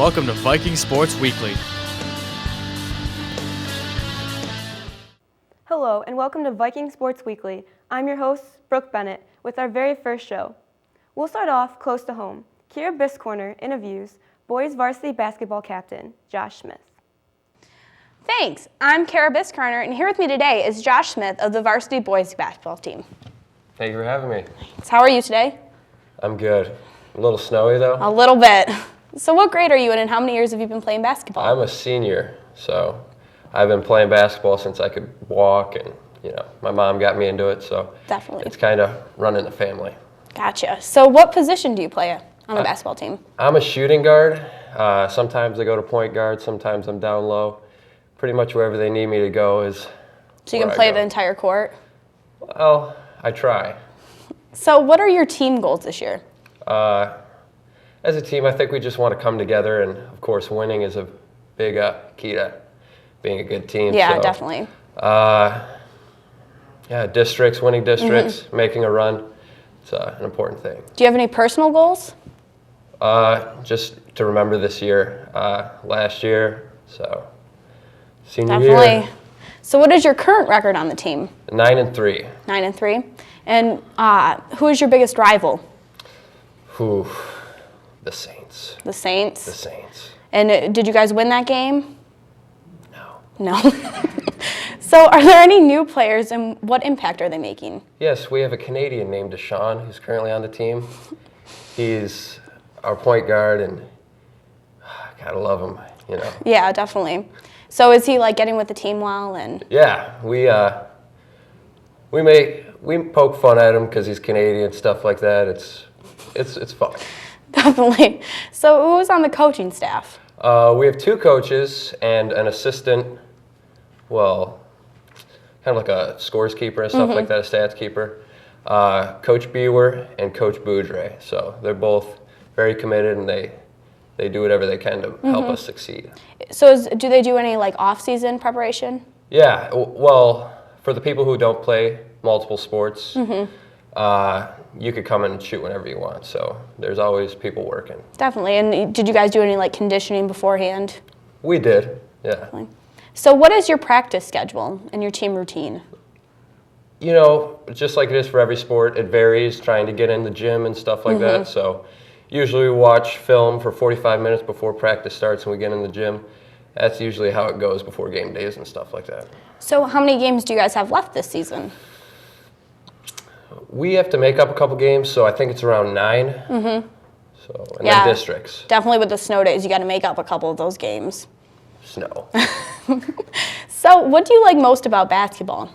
welcome to Viking Sports Weekly. Hello, and welcome to Viking Sports Weekly. I'm your host, Brooke Bennett, with our very first show. We'll start off close to home. Kyra Biscarner interviews boys varsity basketball captain, Josh Smith. Thanks. I'm Kyra Biscarner, and here with me today is Josh Smith of the varsity boys basketball team. Thank you for having me. So how are you today? I'm good. A little snowy, though. A little bit. So what grade are you in, and how many years have you been playing basketball? I'm a senior, so I've been playing basketball since I could walk, and my mom got me into it, so Definitely. It's kind of running the family. Gotcha. So what position do you play on the basketball team? I'm a shooting guard. Sometimes I go to point guard, sometimes I'm down low. Pretty much wherever they need me to go is So you can play the entire court? Well, I try. So what are your team goals this year? As a team, I think we just want to come together, and of course winning is a big key to being a good team. Yeah, so, definitely. Winning districts, making a run. It's an important thing. Do you have any personal goals? Just to remember this year, last year, so senior Definitely. year. So what is your current record on the team? 9-3. 9-3. And who is your biggest rival? The Saints. The Saints? The Saints. And did you guys win that game? No. So are there any new players, and what impact are they making? Yes, we have a Canadian named Deshaun who's currently on the team. He's our point guard, and gotta love him, Yeah, definitely. So is he getting with the team well? And yeah, we poke fun at him because he's Canadian, stuff like that. It's fun. Definitely. So who's on the coaching staff? We have 2 coaches and an assistant. Well, kind of like a scores keeper and stuff like that, a stats keeper. Coach Bewer and Coach Boudre. So they're both very committed, and they do whatever they can to help us succeed. So do they do any off-season preparation? Yeah, well, for the people who don't play multiple sports, you could come in and shoot whenever you want. So there's always people working. Definitely. And did you guys do any conditioning beforehand? We did, yeah. Definitely. So what is your practice schedule and your team routine? Just like it is for every sport, it varies, trying to get in the gym and stuff like that. So usually we watch film for 45 minutes before practice starts and we get in the gym. That's usually how it goes before game days and stuff like that. So how many games do you guys have left this season? We have to make up a couple games, so I think it's around 9. So, and then districts. Definitely with the snow days, you got to make up a couple of those games. Snow. So what do you like most about basketball?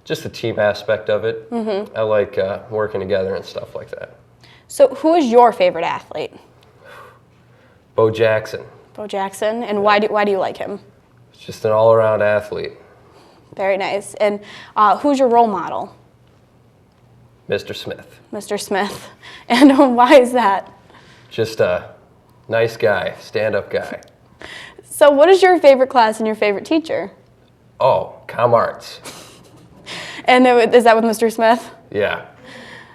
Just the team aspect of it. I like working together and stuff like that. So who is your favorite athlete? Bo Jackson. Bo Jackson. And why do you like him? He's just an all-around athlete. Very nice. And who's your role model? Mr. Smith. Mr. Smith. And why is that? Just a nice guy, stand-up guy. So what is your favorite class and your favorite teacher? Oh, Com Arts. And is that with Mr. Smith? Yeah.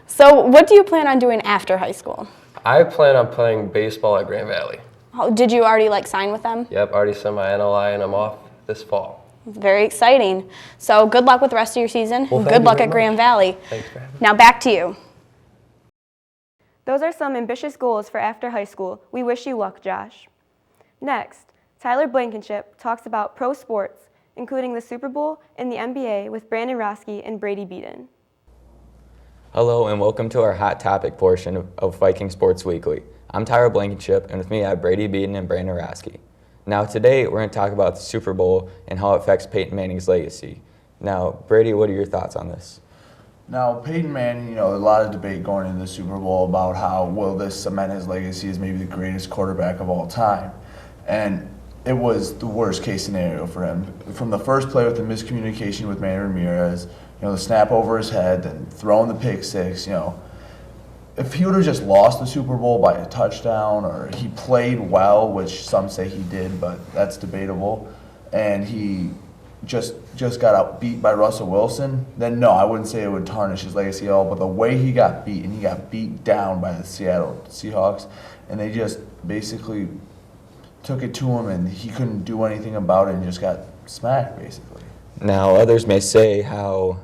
So what do you plan on doing after high school? I plan on playing baseball at Grand Valley. Oh, did you already sign with them? Yep, already sent my NLI and I'm off this fall. Very exciting. So good luck with the rest of your season. Well, good luck at Grand Valley. Thanks for having me. Now back to you. Those are some ambitious goals for after high school. We wish you luck, Josh. Next, Tyler Blankenship talks about pro sports, including the Super Bowl and the NBA with Brandon Roeske and Brady Beedon. Hello and welcome to our hot topic portion of Viking Sports Weekly. I'm Tyler Blankenship, and with me I have Brady Beedon and Brandon Roeske. Now today we're going to talk about the Super Bowl and how it affects Peyton Manning's legacy. Now, Brady, what are your thoughts on this? Now, Peyton Manning, a lot of debate going into the Super Bowl about how will this cement his legacy as maybe the greatest quarterback of all time. And it was the worst case scenario for him. From the first play with the miscommunication with Manny Ramirez, the snap over his head, then throwing the pick six, if he would have just lost the Super Bowl by a touchdown, or he played well, which some say he did, but that's debatable, and he just got outbeat by Russell Wilson, then no, I wouldn't say it would tarnish his legacy at all. But the way he got beat, and he got beat down by the Seattle Seahawks, and they just basically took it to him, and he couldn't do anything about it and just got smacked, basically. Now, others may say how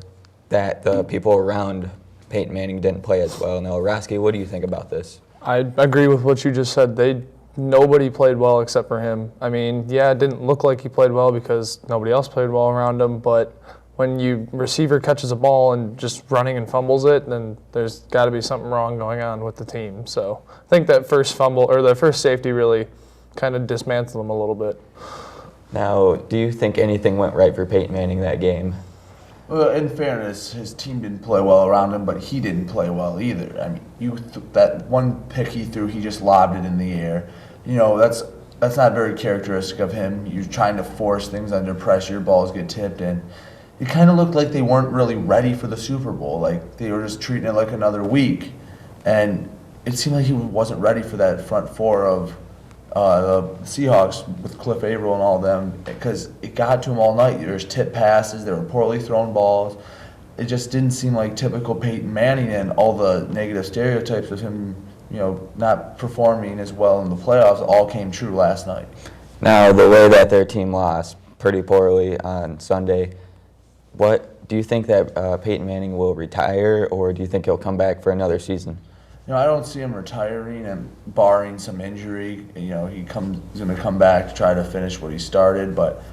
that the people around Peyton Manning didn't play as well. Now, Roeske, what do you think about this? I agree with what you just said. Nobody played well except for him. I mean, yeah, it didn't look like he played well because nobody else played well around him, but when you receiver catches a ball and just running and fumbles it, then there's got to be something wrong going on with the team. So I think that first fumble or the first safety really kind of dismantled him a little bit. Now, do you think anything went right for Peyton Manning that game? Well, in fairness, his team didn't play well around him, but he didn't play well either. I mean, that one pick he threw, he just lobbed it in the air. You know, that's not very characteristic of him. You're trying to force things under pressure, balls get tipped, and it kind of looked like they weren't really ready for the Super Bowl. Like, they were just treating it like another week. And it seemed like he wasn't ready for that front four of the Seahawks with Cliff Averill and all them, because it got to him all night. There was tip passes, there were poorly thrown balls. It just didn't seem like typical Peyton Manning, and all the negative stereotypes of him, you know, not performing as well in the playoffs all came true last night. Now, the way that their team lost pretty poorly on Sunday, what do you think that Peyton Manning will retire, or do you think he'll come back for another season? You know, I don't see him retiring, and barring some injury, you know, he's going to come back to try to finish what he started. But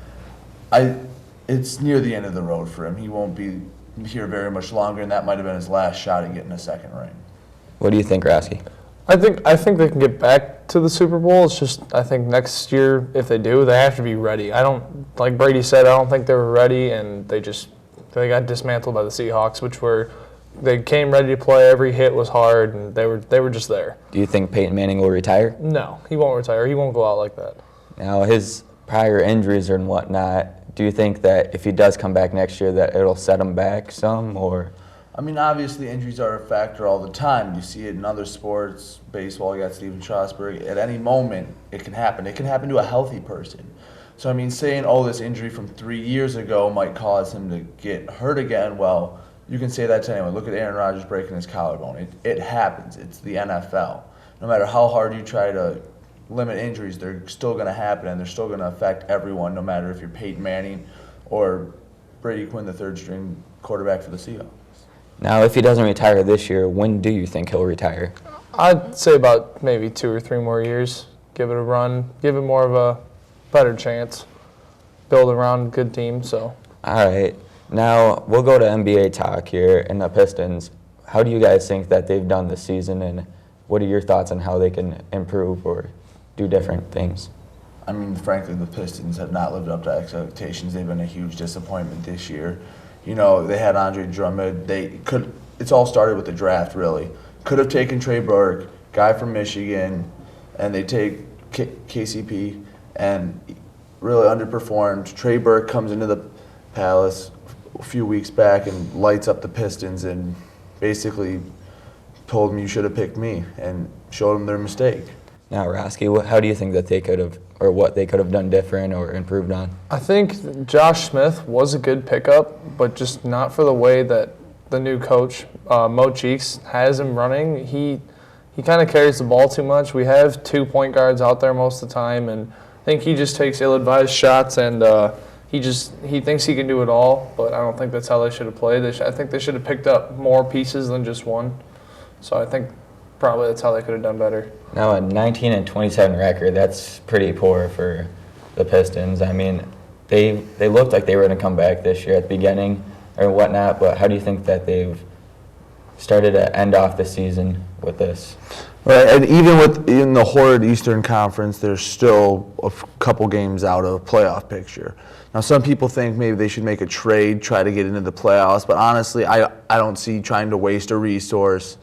it's near the end of the road for him. He won't be here very much longer, and that might have been his last shot at getting a second ring. What do you think, Roeske? I think they can get back to the Super Bowl. It's just I think next year, if they do, they have to be ready. Like Brady said, I don't think they were ready, and they got dismantled by the Seahawks, they came ready to play. Every hit was hard, and they were just there. Do you think Peyton Manning will retire? No, he won't retire. He won't go out like that. Now, his prior injuries and whatnot, do you think that if he does come back next year that it'll set him back some, or? I mean, obviously injuries are a factor all the time. You see it in other sports. Baseball, you got Steven Strasburg. At any moment, it can happen. It can happen to a healthy person. So, I mean, saying, oh, this injury from 3 years ago might cause him to get hurt again, well, you can say that to anyone. Look at Aaron Rodgers breaking his collarbone. It happens. It's the NFL. No matter how hard you try to limit injuries, they're still going to happen, and they're still going to affect everyone, no matter if you're Peyton Manning or Brady Quinn, the third-string quarterback for the Seahawks. Now, if he doesn't retire this year, when do you think he'll retire? I'd say about maybe 2 or 3 more years. Give it a run. Give it more of a better chance. Build around a good team. So. All right. Now, we'll go to NBA talk here, and the Pistons. How do you guys think that they've done this season, and what are your thoughts on how they can improve or do different things? I mean, frankly, the Pistons have not lived up to expectations. They've been a huge disappointment this year. You know, they had Andre Drummond. It's all started with the draft, really. Could have taken Trey Burke, guy from Michigan, and they take KCP, and really underperformed. Trey Burke comes into the Palace a few weeks back and lights up the Pistons and basically told them you should have picked me and showed them their mistake. Now, Roeske, how do you think that they could have, or what they could have done different or improved on? I think Josh Smith was a good pickup, but just not for the way that the new coach, Mo Cheeks, has him running. He kind of carries the ball too much. We have 2 point guards out there most of the time, and I think he just takes ill-advised shots, and he thinks he can do it all, but I don't think that's how they should have played. I think they should have picked up more pieces than just one. So I think probably that's how they could have done better. Now, a 19-27 record, that's pretty poor for the Pistons. I mean, they looked like they were going to come back this year at the beginning or whatnot, but how do you think that they've started to end off the season with this? Right, and even in the horrid Eastern Conference, they're still a couple games out of a playoff picture. Now, some people think maybe they should make a trade, try to get into the playoffs, but honestly, I don't see trying to waste a resource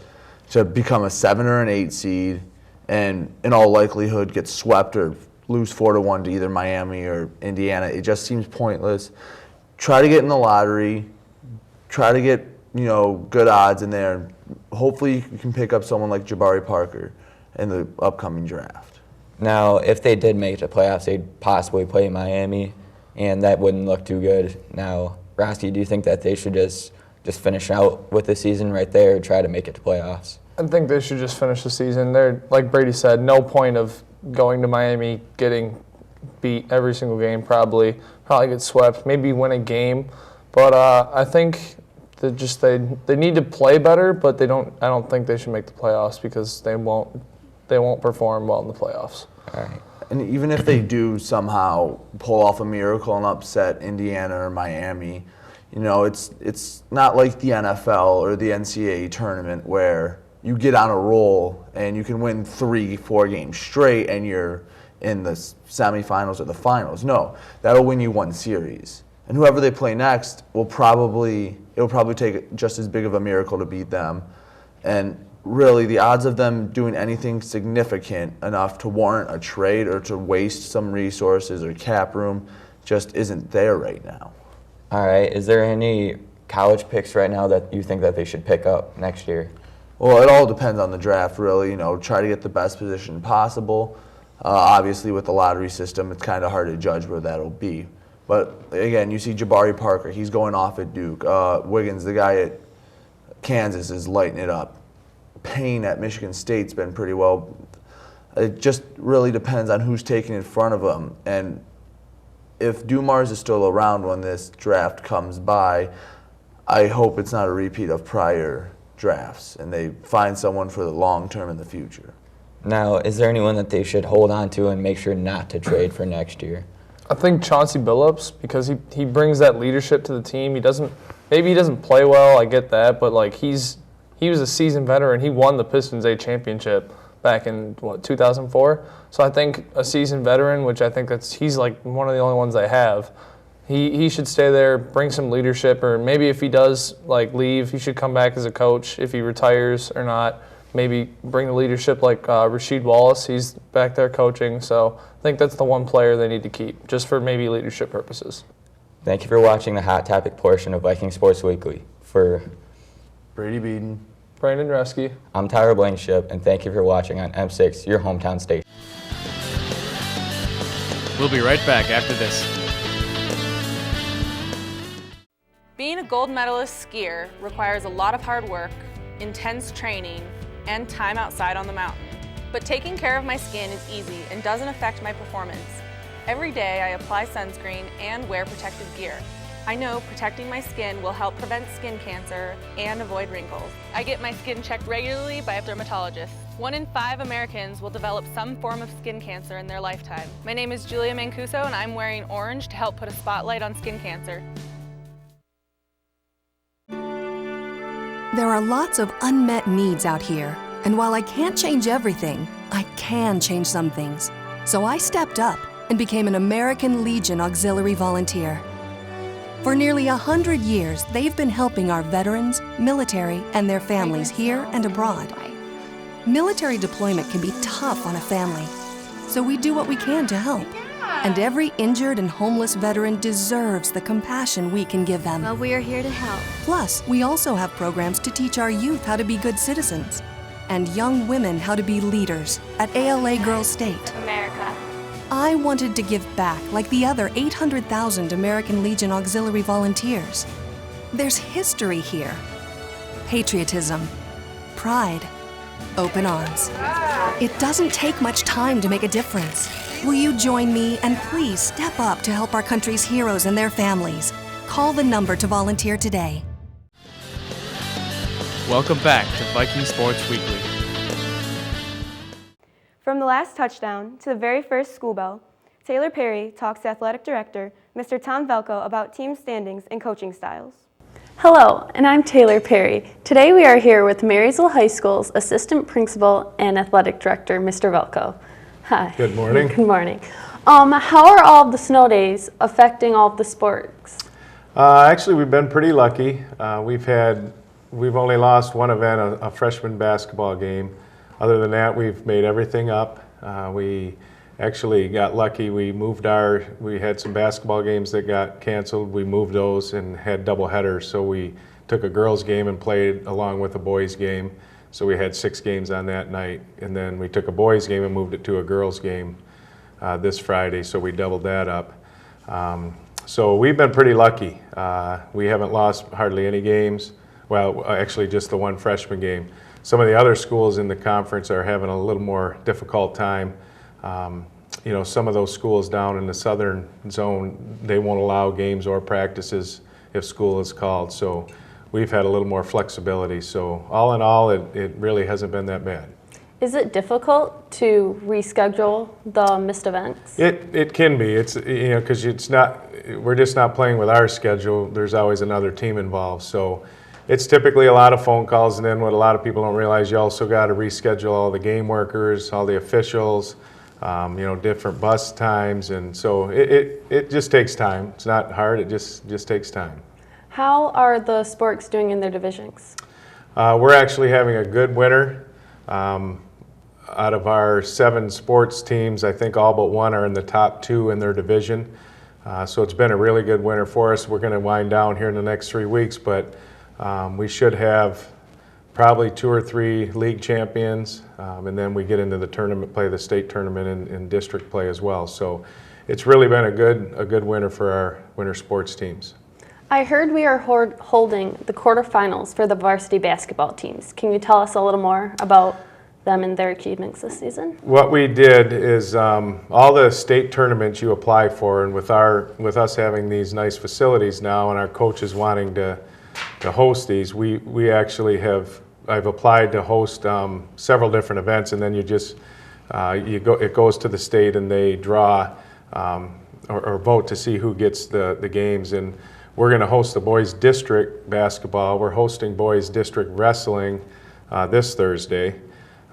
to become a 7 or an 8 seed and in all likelihood get swept or lose 4-1 to either Miami or Indiana. It just seems pointless. Try to get in the lottery, try to get, good odds in there. Hopefully you can pick up someone like Jabari Parker in the upcoming draft. Now, if they did make the playoffs, they'd possibly play Miami, and that wouldn't look too good. Now, Roeske, do you think that they should just finish out with the season right there and try to make it to playoffs? I think they should just finish the season. They're, like Brady said, no point of going to Miami, getting beat every single game, probably get swept, maybe win a game. But I think that just they need to play better, but I don't think they should make the playoffs because they won't perform well in the playoffs. All right. And even if they do somehow pull off a miracle and upset Indiana or Miami, you know, it's not like the NFL or the NCAA tournament where you get on a roll and you can win 3-4 games straight and you're in the semifinals or the finals. No, that'll win you one series. And whoever they play next it'll probably take just as big of a miracle to beat them. And really, the odds of them doing anything significant enough to warrant a trade or to waste some resources or cap room just isn't there right now. All right. Is there any college picks right now that you think that they should pick up next year? Well, it all depends on the draft, really. You know, try to get the best position possible. Obviously, with the lottery system, it's kind of hard to judge where that'll be. But again, you see Jabari Parker, he's going off at Duke. Wiggins, the guy at Kansas, is lighting it up. Payne at Michigan State's been pretty well. It just really depends on who's taking in front of them. And if Dumars is still around when this draft comes by, I hope it's not a repeat of prior drafts and they find someone for the long term in the future. Now, is there anyone that they should hold on to and make sure not to trade for next year? I think Chauncey Billups, because he brings that leadership to the team. Maybe he doesn't play well, I get that, but like he was a seasoned veteran. He won the Pistons A championship back in 2004. So I think a seasoned veteran, which I think he's like one of the only ones they have. He should stay there, bring some leadership, or maybe if he does like leave, he should come back as a coach if he retires or not. Maybe bring the leadership like Rasheed Wallace. He's back there coaching. So I think that's the one player they need to keep, just for maybe leadership purposes. Thank you for watching the Hot Topic portion of Viking Sports Weekly. For Brady Beedon, Brandon Roeske. I'm Tyler Blankenship, and thank you for watching on M6, your hometown station. We'll be right back after this. Being a gold medalist skier requires a lot of hard work, intense training, and time outside on the mountain. But taking care of my skin is easy and doesn't affect my performance. Every day I apply sunscreen and wear protective gear. I know protecting my skin will help prevent skin cancer and avoid wrinkles. I get my skin checked regularly by a dermatologist. 1 in 5 Americans will develop some form of skin cancer in their lifetime. My name is Julia Mancuso and I'm wearing orange to help put a spotlight on skin cancer. There are lots of unmet needs out here, and while I can't change everything, I can change some things. So I stepped up and became an American Legion Auxiliary Volunteer. For nearly 100 years, they've been helping our veterans, military, and their families here and abroad. Military deployment can be tough on a family, so we do what we can to help. And every injured and homeless veteran deserves the compassion we can give them. Well, we are here to help. Plus, we also have programs to teach our youth how to be good citizens and young women how to be leaders at ALA Girls State. America. I wanted to give back like the other 800,000 American Legion Auxiliary volunteers. There's history here. Patriotism, pride, open arms. It doesn't take much time to make a difference. Will you join me and please step up to help our country's heroes and their families? Call the number to volunteer today. Welcome back to Viking Sports Weekly. From the last touchdown to the very first school bell, Taylor Perry talks to Athletic Director Mr. Tom Valko about team standings and coaching styles. Hello, and I'm Taylor Perry. Today we are here with Marysville High School's Assistant Principal and Athletic Director, Mr. Valko. Hi. Good morning. Good morning. How are all of the snow days affecting all of the sports? Actually, we've been pretty lucky. We've only lost one event, a freshman basketball game. Other than that, we've made everything up. We actually got lucky. We had some basketball games that got canceled. We moved those and had double headers. So we took a girls' game and played along with a boys' game. So we had 6 games on that night. And then we took a boys' game and moved it to a girls' game this Friday. So we doubled that up. So we've been pretty lucky. We haven't lost hardly any games. Well, actually just the one freshman game. Some of the other schools in the conference are having a little more difficult time. Some of those schools down in the southern zone, they won't allow games or practices if school is called. So we've had a little more flexibility. So all in all, it really hasn't been that bad. Is it difficult to reschedule the missed events? It can be. It's because we're just not playing with our schedule. There's always another team involved. So it's typically a lot of phone calls, and then what a lot of people don't realize, you also got to reschedule all the game workers, all the officials, different bus times, and so it just takes time. It's not hard. It just takes time. How are the sports doing in their divisions? We're actually having a good winter. Out of our 7 sports teams, I think all but one are in the top 2 in their division. So it's been a really good winter for us. We're going to wind down here in the next 3 weeks, but we should have probably 2 or 3 league champions, and then we get into the tournament play, the state tournament, and district play as well. So it's really been a good winter for our winter sports teams. I heard we are holding the quarterfinals for the varsity basketball teams. Can you tell us a little more about them and their achievements this season? What we did is all the state tournaments you apply for, and with us having these nice facilities now and our coaches wanting to host these, we actually I've applied to host several different events, and then it goes to the state and they draw or vote to see who gets the games. And we're going to host the boys district basketball. We're hosting boys district wrestling this Thursday.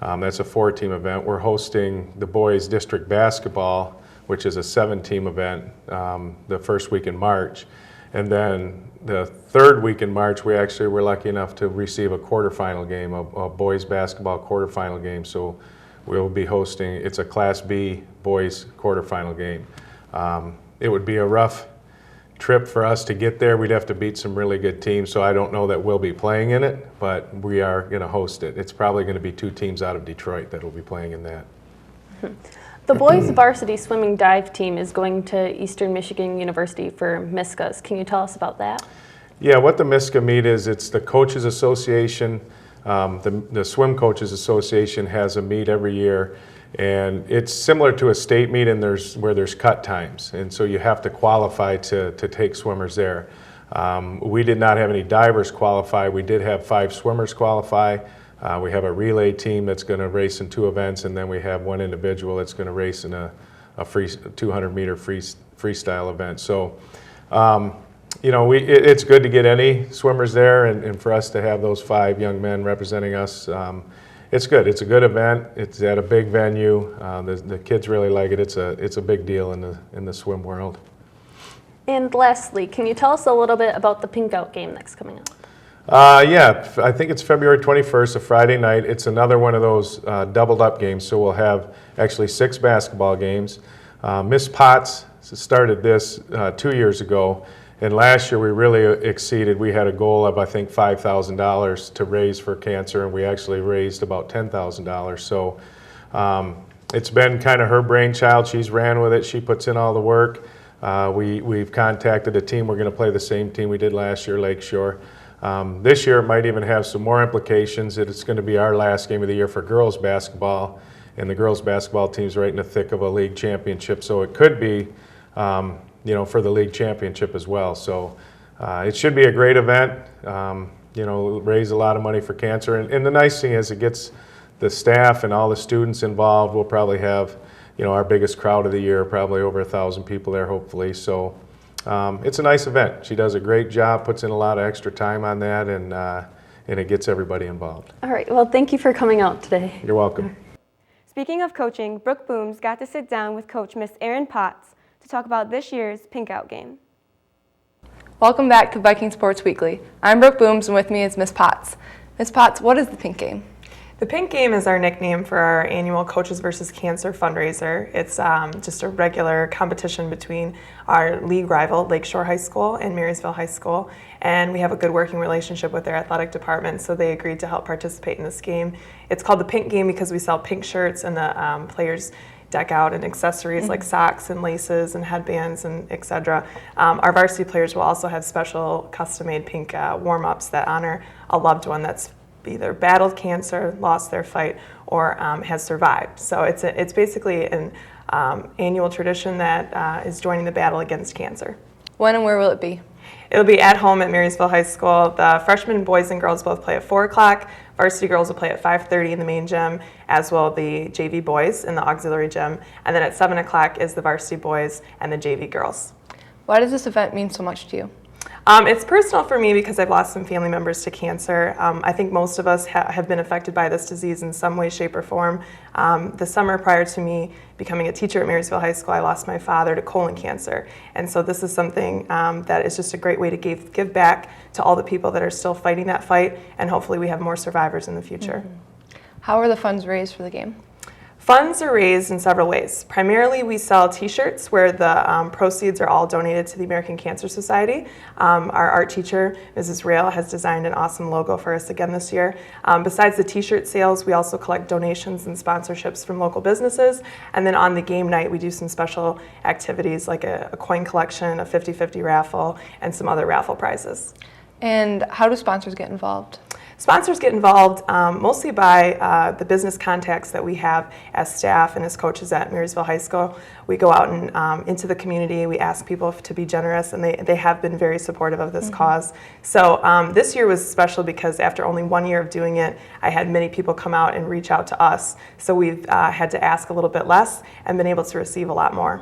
That's a 4-team event. We're hosting the boys district basketball, which is a 7-team event, the first week in March. And then the third week in March, we actually were lucky enough to receive a quarterfinal game, a boys basketball quarterfinal game. So we'll be hosting, it's a Class B boys quarterfinal game. It would be a rough trip for us to get there. We'd have to beat some really good teams, so I don't know that we'll be playing in it, but we are going to host it. It's probably going to be 2 teams out of Detroit that will be playing in that. The boys varsity swimming dive team is going to Eastern Michigan University for MISCAs. Can you tell us about that? Yeah, what the MISCA meet is, it's the Coaches Association. The Swim Coaches Association has a meet every year, and it's similar to a state meet where there's cut times, and so you have to qualify to take swimmers there. We did not have any divers qualify. We did have 5 swimmers qualify. We have a relay team that's going to race in 2 events, and then we have 1 individual that's going to race in a 200-meter freestyle event. So, it's good to get any swimmers there, and for us to have those 5 young men representing us. It's good. It's a good event. It's at a big venue. The kids really like it. It's a big deal in the swim world. And lastly, can you tell us a little bit about the Pink Out game that's coming up? Yeah, I think it's February 21st, a Friday night. It's another one of those doubled up games, so we'll have actually 6 basketball games. Miss Potts started this 2 years ago, and last year we really exceeded. We had a goal of, I think, $5,000 to raise for cancer, and we actually raised about $10,000. So it's been kind of her brainchild. She's ran with it. She puts in all the work. We've contacted a team. We're going to play the same team we did last year, Lakeshore. This year it might even have some more implications. It's going to be our last game of the year for girls basketball, and the girls basketball team's right in the thick of a league championship, so it could be for the league championship as well. So it should be a great event, raise a lot of money for cancer. And the nice thing is, it gets the staff and all the students involved. We'll probably have, our biggest crowd of the year, probably over 1,000 people there, hopefully. So it's a nice event. She does a great job, puts in a lot of extra time on that, and it gets everybody involved. All right, well, thank you for coming out today. You're welcome. Speaking of coaching, Brooke Booms got to sit down with Coach Miss Erin Potts to talk about this year's Pink Out game. Welcome back to Viking Sports Weekly. I'm Brooke Booms, and with me is Miss Potts. Miss Potts, what is the Pink Game? The Pink Game is our nickname for our annual Coaches vs. Cancer fundraiser. It's just a regular competition between our league rival, Lakeshore High School, and Marysville High School. And we have a good working relationship with their athletic department, so they agreed to help participate in this game. It's called the Pink Game because we sell pink shirts, and the players deck out in accessories like socks and laces and headbands and etc. Our varsity players will also have special custom-made pink warm-ups that honor a loved one that's either battled cancer, lost their fight, or has survived. So it's basically an annual tradition that is joining the battle against cancer. When and where will it be? It'll be at home at Marysville High School. The freshmen boys and girls both play at 4 o'clock. Varsity girls will play at 5:30 in the main gym, as will the JV boys in the auxiliary gym. And then at 7 o'clock is the varsity boys and the JV girls. Why does this event mean so much to you? It's personal for me because I've lost some family members to cancer. I think most of us have been affected by this disease in some way, shape, or form. The summer prior to me becoming a teacher at Marysville High School, I lost my father to colon cancer. And so this is something that is just a great way to give back to all the people that are still fighting that fight, and hopefully we have more survivors in the future. How are the funds raised for the game? Funds are raised in several ways. Primarily, we sell t-shirts where the proceeds are all donated to the American Cancer Society. Our art teacher, Mrs. Rail, has designed an awesome logo for us again this year. Besides the t-shirt sales, we also collect donations and sponsorships from local businesses. And then on the game night, we do some special activities like a coin collection, a 50-50 raffle, and some other raffle prizes. And how do sponsors get involved? Sponsors get involved mostly by the business contacts that we have as staff and as coaches at Marysville High School. We go out and into the community, we ask people to be generous, and they have been very supportive of this cause. So this year was special because after only 1 year of doing it, I had many people come out and reach out to us. So we've had to ask a little bit less and been able to receive a lot more.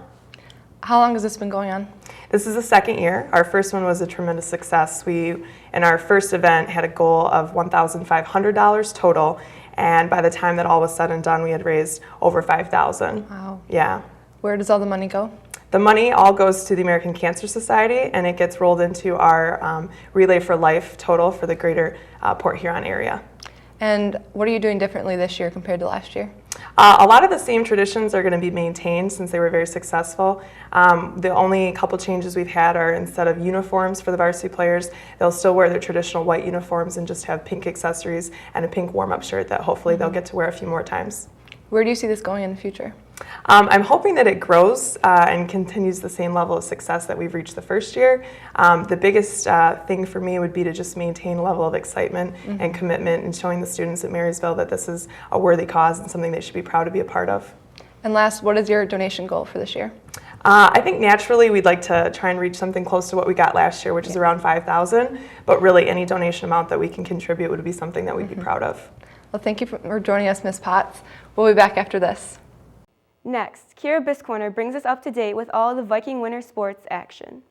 How long has this been going on? This is the second year. Our first one was a tremendous success. We, in our first event, had a goal of $1,500 total, and by the time that all was said and done, we had raised over $5,000. Wow. Yeah. Where does all the money go? The money all goes to the American Cancer Society, and it gets rolled into our Relay for Life total for the greater Port Huron area. And what are you doing differently this year compared to last year? A lot of the same traditions are going to be maintained since they were very successful. The only couple changes we've had are instead of uniforms for the varsity players, they'll still wear their traditional white uniforms and just have pink accessories and a pink warm-up shirt that hopefully they'll get to wear a few more times. Where do you see this going in the future? I'm hoping that it grows and continues the same level of success that we've reached the first year. The biggest thing for me would be to just maintain a level of excitement and commitment and showing the students at Marysville that this is a worthy cause and something they should be proud to be a part of. And last, what is your donation goal for this year? I think naturally we'd like to try and reach something close to what we got last year, which is around $5,000, but really any donation amount that we can contribute would be something that we'd be proud of. Well, thank you for joining us, Ms. Potts. We'll be back after this. Next, Kyra Biscarner brings us up to date with all of the Viking winter sports action.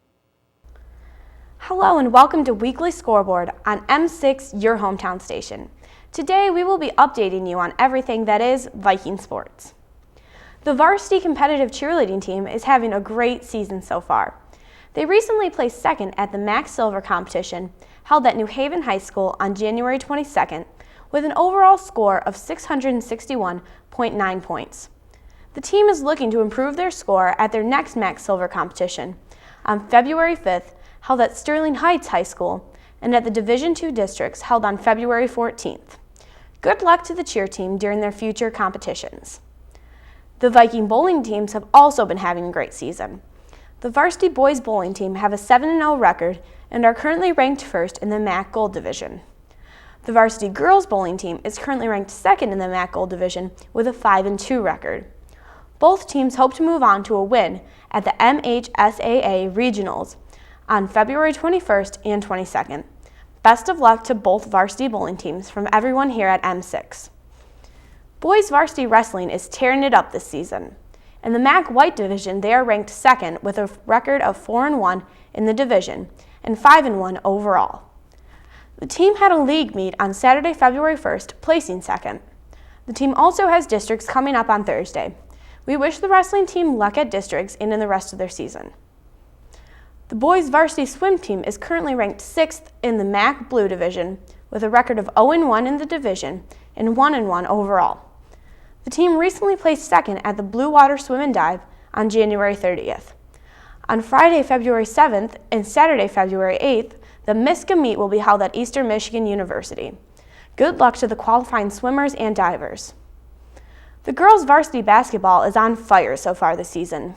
Hello and welcome to Weekly Scoreboard on M6, your hometown station. Today we will be updating you on everything that is Viking sports. The varsity competitive cheerleading team is having a great season so far. They recently placed second at the MAC Silver competition held at New Haven High School on January 22nd with an overall score of 661.9 points. The team is looking to improve their score at their next MAC Silver competition on February 5th, held at Sterling Heights High School, and at the Division II districts held on February 14th. Good luck to the cheer team during their future competitions. The Viking bowling teams have also been having a great season. The varsity boys bowling team have a 7-0 record and are currently ranked first in the MAC Gold Division. The varsity girls bowling team is currently ranked second in the MAC Gold Division with a 5-2 record. Both teams hope to move on to a win at the MHSAA Regionals on February 21st and 22nd. Best of luck to both varsity bowling teams from everyone here at M6. Boys varsity wrestling is tearing it up this season. In the MAC White Division, they are ranked second with a record of 4-1 in the division and 5-1 overall. The team had a league meet on Saturday, February 1st, placing second. The team also has districts coming up on Thursday. We wish the wrestling team luck at districts and in the rest of their season. The boys varsity swim team is currently ranked 6th in the MAC Blue Division with a record of 0-1 in the division and 1-1 overall. The team recently placed second at the Blue Water Swim and Dive on January 30th. On Friday, February 7th and Saturday, February 8th, the MISCA meet will be held at Eastern Michigan University. Good luck to the qualifying swimmers and divers. The girls varsity basketball is on fire so far this season.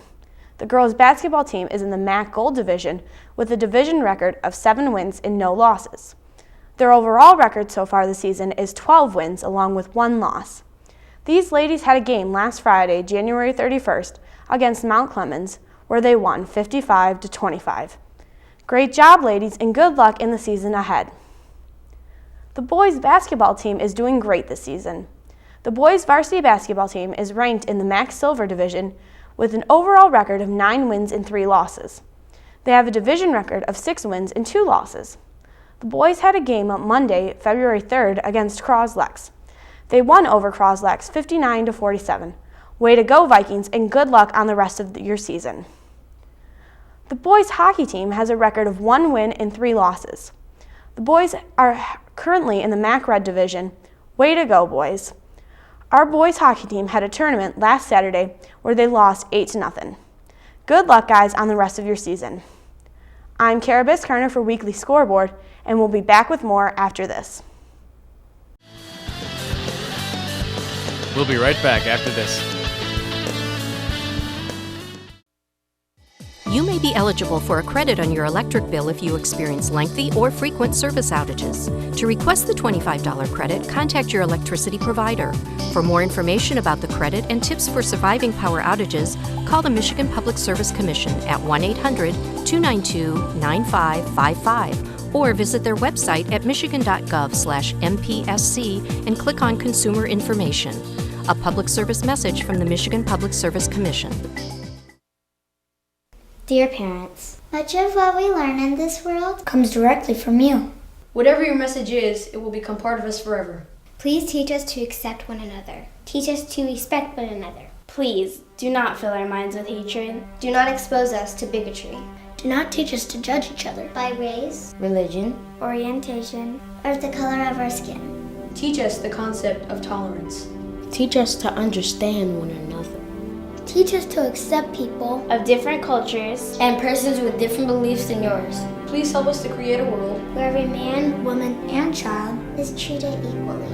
The girls basketball team is in the MAC Gold Division with a division record of 7 wins and no losses. Their overall record so far this season is 12 wins along with 1 loss. These ladies had a game last Friday, January 31st, against Mount Clemens, where they won 55-25. Great job, ladies, and good luck in the season ahead. The boys basketball team is doing great this season. The boys varsity basketball team is ranked in the MAC Silver Division with an overall record of 9 wins and 3 losses. They have a division record of 6 wins and 2 losses. The boys had a game on Monday, February 3rd against Croslex. They won over Croslex 59-47. Way to go, Vikings, and good luck on the rest of your season. The boys hockey team has a record of 1 win and 3 losses. The boys are currently in the MAC Red Division. Way to go, boys. Our boys hockey team had a tournament last Saturday where they lost 8-0. Good luck, guys, on the rest of your season. I'm Kyra Biscarner for Weekly Scoreboard, and we'll be back with more after this. We'll be right back after this. You may be eligible for a credit on your electric bill if you experience lengthy or frequent service outages. To request the $25 credit, contact your electricity provider. For more information about the credit and tips for surviving power outages, call the Michigan Public Service Commission at 1-800-292-9555 or visit their website at michigan.gov/MPSC and click on Consumer Information. A public service message from the Michigan Public Service Commission. Dear parents, much of what we learn in this world comes directly from you. Whatever your message is, it will become part of us forever. Please teach us to accept one another. Teach us to respect one another. Please do not fill our minds with hatred. Do not expose us to bigotry. Do not teach us to judge each other by race, religion, orientation, or the color of our skin. Teach us the concept of tolerance. Teach us to understand one another. Teach us to accept people of different cultures and persons with different beliefs than yours. Please help us to create a world where every man, woman, and child is treated equally.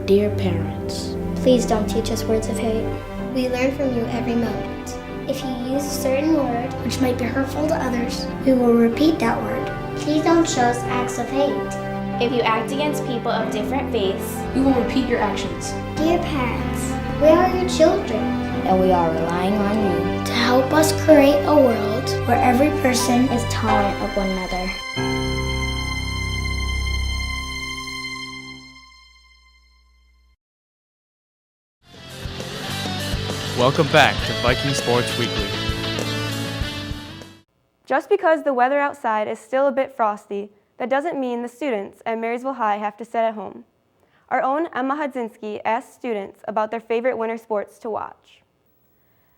Dear parents, please don't teach us words of hate. We learn from you every moment. If you use a certain word which might be hurtful to others, we will repeat that word. Please don't show us acts of hate. If you act against people of different faiths, we will repeat your actions. Dear parents, we are your children, and we are relying on you to help us create a world where every person is tolerant of one another. Welcome back to Viking Sports Weekly. Just because the weather outside is still a bit frosty, that doesn't mean the students at Marysville High have to sit at home. Our own Emma Hondzinski asked students about their favorite winter sports to watch.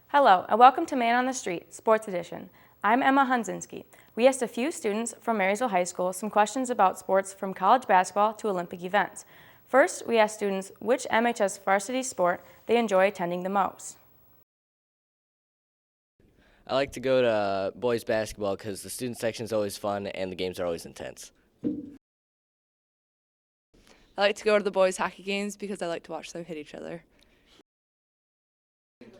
Hello, and welcome to Man on the Street, Sports Edition. I'm Emma Hondzinski. We asked a few students from Marysville High School some questions about sports from college basketball to Olympic events. First, we asked students which MHS varsity sport they enjoy attending the most. I like to go to boys basketball because the student section is always fun and the games are always intense. I like to go to the boys hockey games because I like to watch them hit each other.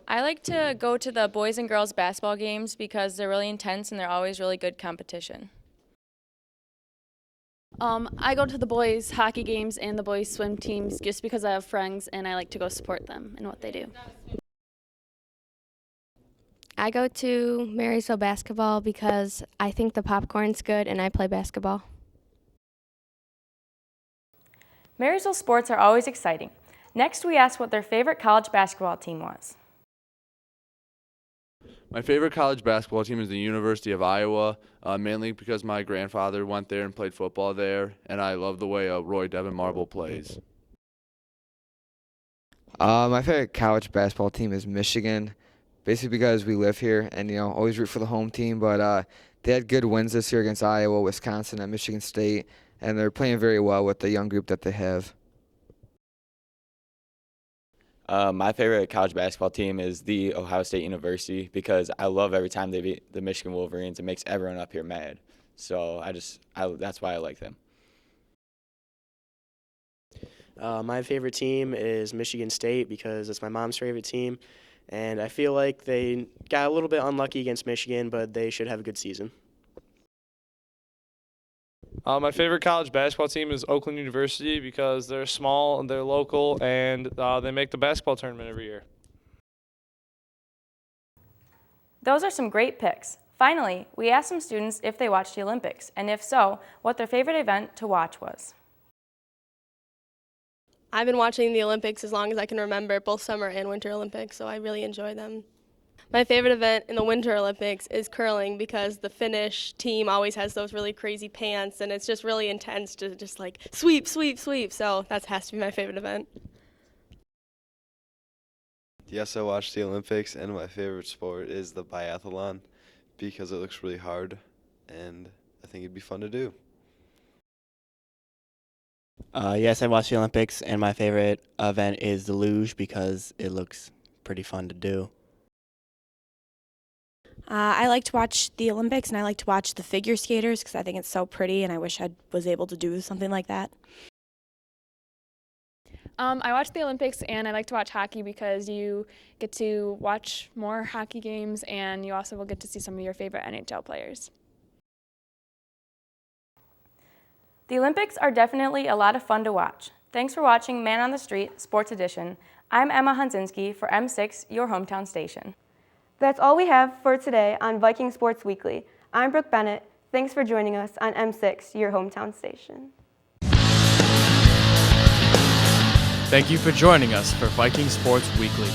I like to go to the boys and girls basketball games because they're really intense and they're always really good competition. I go to the boys hockey games and the boys swim teams just because I have friends and I like to go support them in what they do. I go to Marysville basketball because I think the popcorn's good and I play basketball. Marysville sports are always exciting. Next, we asked what their favorite college basketball team was. My favorite college basketball team is the University of Iowa, mainly because my grandfather went there and played football there, and I love the way Roy Devin Marble plays. My favorite college basketball team is Michigan, basically because we live here and, always root for the home team. But they had good wins this year against Iowa, Wisconsin, and Michigan State, and they're playing very well with the young group that they have. My favorite college basketball team is the Ohio State University because I love every time they beat the Michigan Wolverines. It makes everyone up here mad. So that's why I like them. My favorite team is Michigan State because it's my mom's favorite team. And I feel like they got a little bit unlucky against Michigan, but they should have a good season. My favorite college basketball team is Oakland University because they're small and they're local and they make the basketball tournament every year. Those are some great picks. Finally, we asked some students if they watched the Olympics, and if so, what their favorite event to watch was. I've been watching the Olympics as long as I can remember, both Summer and Winter Olympics, so I really enjoy them. My favorite event in the Winter Olympics is curling because the Finnish team always has those really crazy pants, and it's just really intense to just like sweep, sweep, sweep, so that has to be my favorite event. Yes, I watched the Olympics, and my favorite sport is the biathlon because it looks really hard, and I think it'd be fun to do. Yes, I watched the Olympics, and my favorite event is the luge because it looks pretty fun to do. I like to watch the Olympics, and I like to watch the figure skaters because I think it's so pretty, and I wish I was able to do something like that. I watch the Olympics, and I like to watch hockey because you get to watch more hockey games, and you also will get to see some of your favorite NHL players. The Olympics are definitely a lot of fun to watch. Thanks for watching Man on the Street Sports Edition. I'm Emma Hondzinski for M6, your hometown station. That's all we have for today on Viking Sports Weekly. I'm Brooke Bennett. Thanks for joining us on M6, your hometown station. Thank you for joining us for Viking Sports Weekly.